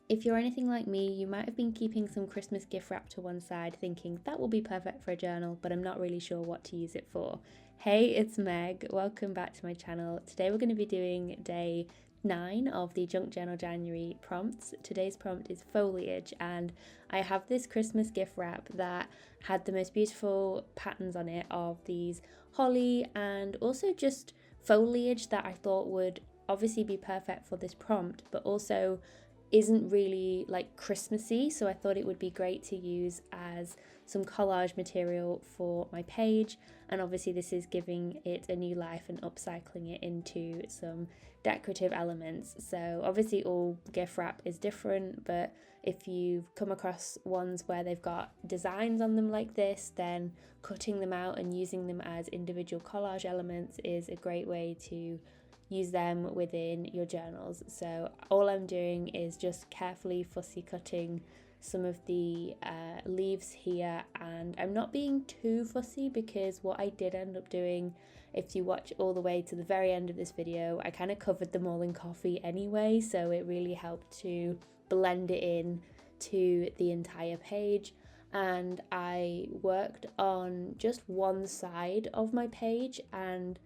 If you're anything like me, you might have been keeping some Christmas gift wrap to one side thinking that will be perfect for a journal, but I'm not really sure what to use it for. Hey, it's Meg. Welcome back to my channel. Today we're going to be doing day 9 of the Junk Journal January prompts. Today's prompt is foliage, and I have this Christmas gift wrap that had the most beautiful patterns on it of these holly and also just foliage that I thought would obviously be perfect for this prompt, but also isn't really like Christmassy, so I thought it would be great to use as some collage material for my page. And obviously this is giving it a new life and upcycling it into some decorative elements. So obviously all gift wrap is different, but if you've come across ones where they've got designs on them like this, then cutting them out and using them as individual collage elements is a great way to use them within your journals. So all I'm doing is just carefully fussy cutting some of the leaves here, and I'm not being too fussy because what I did end up doing, if you watch all the way to the very end of this video, I kind of covered them all in coffee anyway, so it really helped to blend it in to the entire page. And I worked on just one side of my page, and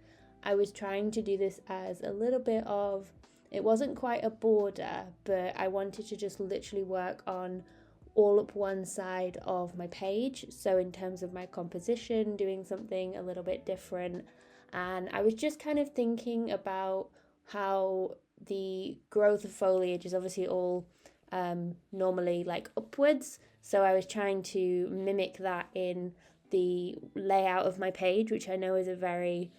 I was trying to do this as a little bit of, it wasn't quite a border, but I wanted to just literally work on all up one side of my page. So in terms of my composition, doing something a little bit different. And I was just kind of thinking about how the growth of foliage is obviously all normally like upwards. So I was trying to mimic that in the layout of my page, which I know is a very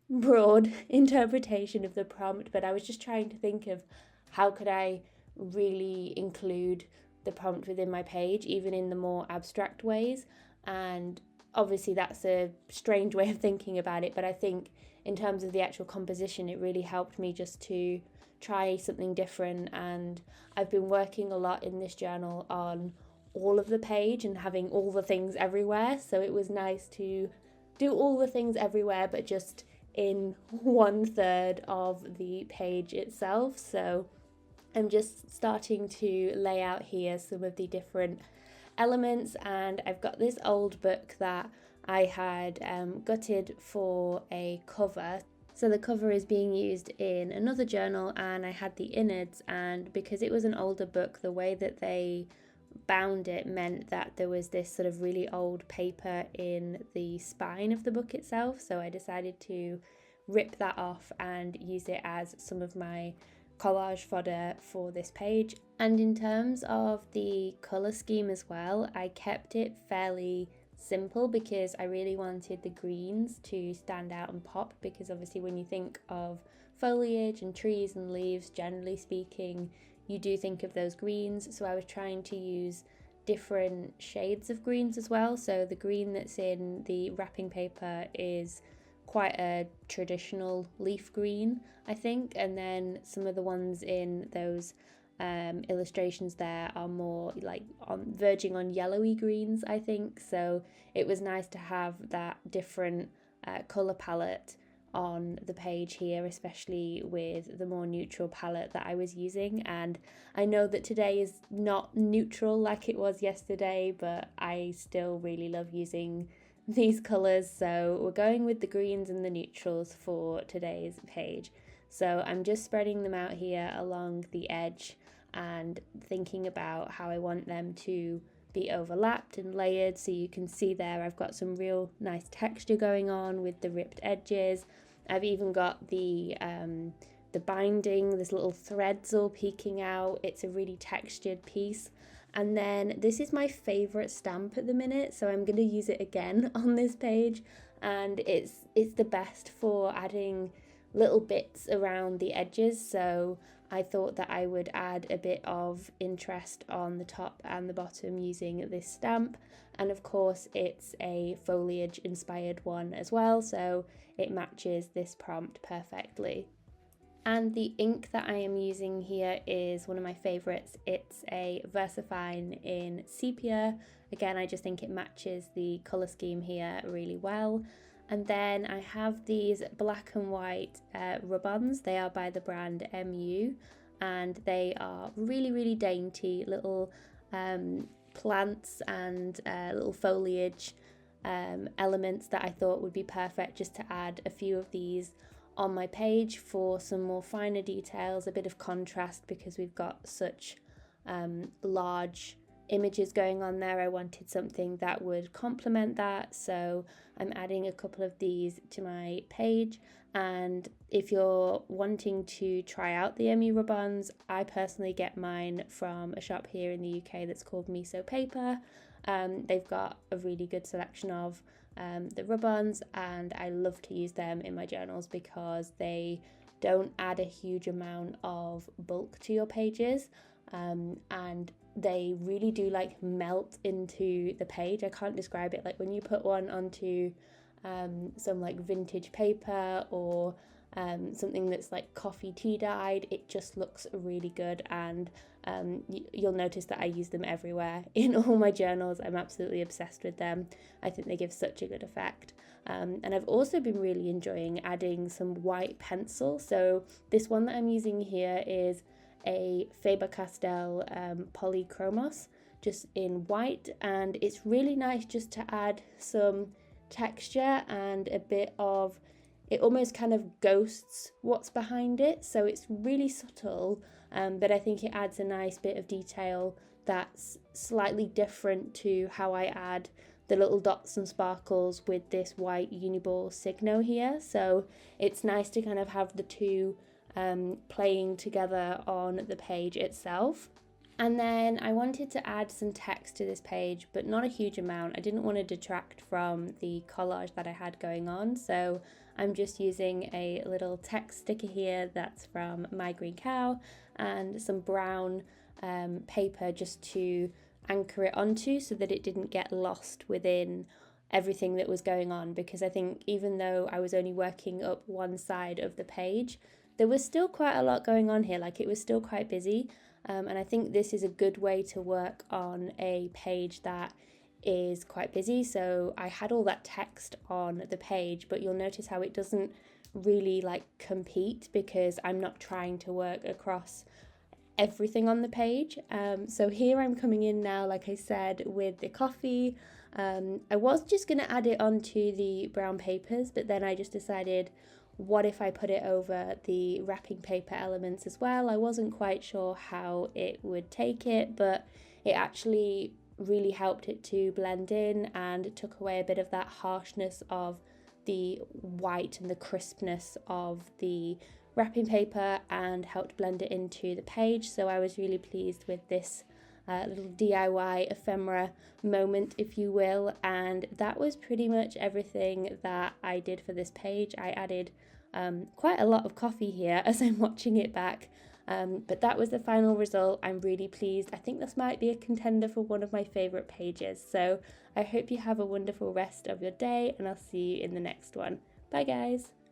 broad interpretation of the prompt, but I was just trying to think of how could I really include the prompt within my page, even in the more abstract ways. And obviously that's a strange way of thinking about it, but I think in terms of the actual composition, it really helped me just to try something different. And I've been working a lot in this journal on all of the page and having all the things everywhere, so it was nice to do all the things everywhere but just in 1/3 of the page itself. So I'm just starting to lay out here some of the different elements, and I've got this old book that I had gutted for a cover. So the cover is being used in another journal, and I had the innards, and because it was an older book, the way that they bound it meant that there was this sort of really old paper in the spine of the book itself. So I decided to rip that off and use it as some of my collage fodder for this page. And in terms of the colour scheme as well, I kept it fairly simple because I really wanted the greens to stand out and pop, because obviously when you think of foliage and trees and leaves, generally speaking, you do think of those greens. So I was trying to use different shades of greens as well. So the green that's in the wrapping paper is quite a traditional leaf green, I think, and then some of the ones in those illustrations there are more like verging on yellowy greens, I think. So it was nice to have that different colour palette on the page here, especially with the more neutral palette that I was using. And I know that today is not neutral like it was yesterday, but I still really love using these colours, so we're going with the greens and the neutrals for today's page. So I'm just spreading them out here along the edge and thinking about how I want them to be overlapped and layered. So you can see there I've got some real nice texture going on with the ripped edges. I've even got the binding, this little threads all peeking out. It's a really textured piece. And then this is my favourite stamp at the minute, so I'm going to use it again on this page, and it's the best for adding little bits around the edges. So I thought that I would add a bit of interest on the top and the bottom using this stamp. And of course it's a foliage inspired one as well, so it matches this prompt perfectly. And the ink that I am using here is one of my favourites. It's a VersaFine in sepia. Again, I just think it matches the colour scheme here really well. And then I have these black and white rub-ons. They are by the brand MU. and they are really dainty little plants and little foliage elements that I thought would be perfect just to add a few of these on my page for some more finer details, a bit of contrast, because we've got such large images going on there. I wanted something that would complement that, so I'm adding a couple of these to my page. And if you're wanting to try out the ME rub-ons, I personally get mine from a shop here in the UK that's called Miso Paper. They've got a really good selection of the rub-ons, and I love to use them in my journals because they don't add a huge amount of bulk to your pages, and they really do like melt into the page. I can't describe it. Like when you put one onto some like vintage paper or something that's like coffee tea dyed, it just looks really good. And you'll notice that I use them everywhere in all my journals. I'm absolutely obsessed with them. I think they give such a good effect. And I've also been really enjoying adding some white pencil. So this one that I'm using here is a Faber-Castell Polychromos, just in white, and it's really nice just to add some texture and a bit of, it almost kind of ghosts what's behind it, so it's really subtle, but I think it adds a nice bit of detail that's slightly different to how I add the little dots and sparkles with this white Uniball Signo here. So it's nice to kind of have the two playing together on the page itself. And then I wanted to add some text to this page, but not a huge amount. I didn't want to detract from the collage that I had going on, so I'm just using a little text sticker here that's from My Green Cow and some brown paper just to anchor it onto so that it didn't get lost within everything that was going on, because I think even though I was only working up one side of the page, there was still quite a lot going on here. Like it was still quite busy, and I think this is a good way to work on a page that is quite busy. So I had all that text on the page, but you'll notice how it doesn't really like compete, because I'm not trying to work across everything on the page. So here I'm coming in now, like I said, with the coffee. I was just going to add it onto the brown papers, but then I just decided, what if I put it over the wrapping paper elements as well? I wasn't quite sure how it would take it, but it actually really helped it to blend in and took away a bit of that harshness of the white and the crispness of the wrapping paper and helped blend it into the page. So I was really pleased with this little DIY ephemera moment, if you will. And that was pretty much everything that I did for this page. I added quite a lot of coffee here as I'm watching it back, but that was the final result. I'm really pleased. I think this might be a contender for one of my favorite pages. So I hope you have a wonderful rest of your day, and I'll see you in the next one. Bye guys.